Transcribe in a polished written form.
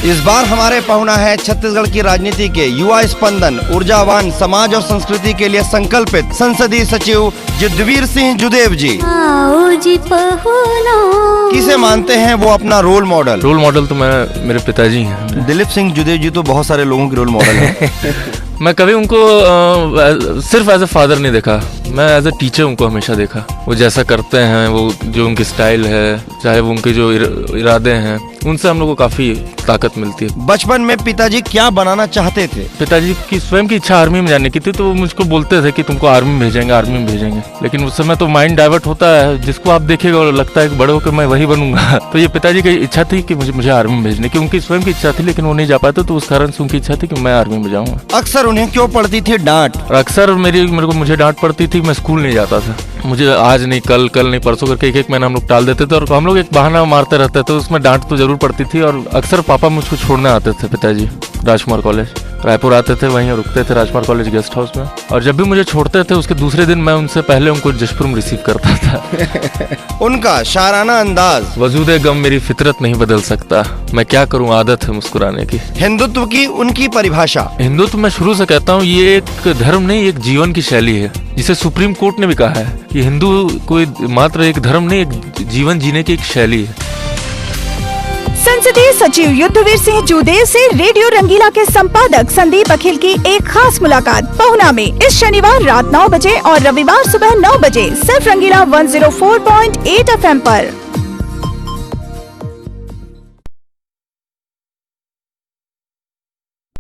इस बार हमारे पहुना है छत्तीसगढ़ की राजनीति के युवा स्पंदन, ऊर्जावान, समाज और संस्कृति के लिए संकल्पित संसदीय सचिव युद्धवीर सिंह जुदेव जी। आओ जी पहुना। किसे मानते हैं वो अपना रोल मॉडल? रोल मॉडल तो मेरे पिताजी हैं। दिलीप सिंह जुदेव जी तो बहुत सारे लोगों के रोल मॉडल हैं। मैं कभी उनको सिर्फ एज ए फादर नहीं देखा, मैं एज ए टीचर उनको हमेशा देखा। वो जैसा करते हैं, वो जो उनकी स्टाइल है, चाहे वो उनके जो इरादे हैं, उनसे हम लोग को काफ़ी ताकत मिलती है। बचपन में पिताजी क्या बनाना चाहते थे? पिताजी की स्वयं की इच्छा आर्मी में जाने की थी, तो वो मुझको बोलते थे कि तुमको आर्मी में भेजेंगे, आर्मी में भेजेंगे। लेकिन उस समय तो माइंड डाइवर्ट होता है, जिसको आप देखेगा और लगता है कि बड़े होकर मैं वही बनूंगा। तो ये पिताजी की इच्छा थी कि मुझे आर्मी में भेजने की, उनकी स्वयं की इच्छा थी, लेकिन वो नहीं जा पाते, तो उस कारण से उनकी इच्छा थी कि मैं आर्मी में जाऊँगा। अक्सर उन्हें क्यों पड़ती थी डांट? और अक्सर मुझे डांट पड़ती थी, मैं स्कूल नहीं जाता था। मुझे आज नहीं, कल नहीं, परसों करके एक महीना हम लोग टाल देते थे, और हम लोग एक बहाना मारते रहते थे, तो उसमें डांट तो जरूर पड़ती थी। और अक्सर पापा मुझको छोड़ने आते थे, पिताजी राजकुमार कॉलेज रायपुर आते थे, वहीं रुकते थे राजकुमार कॉलेज गेस्ट हाउस में। और जब भी मुझे छोड़ते थे, उसके दूसरे दिन मैं उनसे पहले उनको जशपुर में रिसीव करता था। उनका शाराना अंदाज। वजूदे गम मेरी फितरत नहीं बदल सकता, मैं क्या करूं, आदत है मुस्कुराने की। हिंदुत्व की उनकी परिभाषा। हिंदुत्व मैं शुरू से कहता हूं, ये एक धर्म नहीं, एक जीवन की शैली है, जिसे सुप्रीम कोर्ट ने भी कहा है कि हिंदू कोई मात्र एक धर्म नहीं, एक जीवन जीने की एक शैली है। संसदीय सचिव युद्धवीर सिंह जुदेव से रेडियो रंगीला के संपादक संदीप अखिल की एक खास मुलाकात पहुना में इस शनिवार रात 9 बजे और रविवार सुबह 9 बजे सिर्फ रंगीला 104.8 FM पर।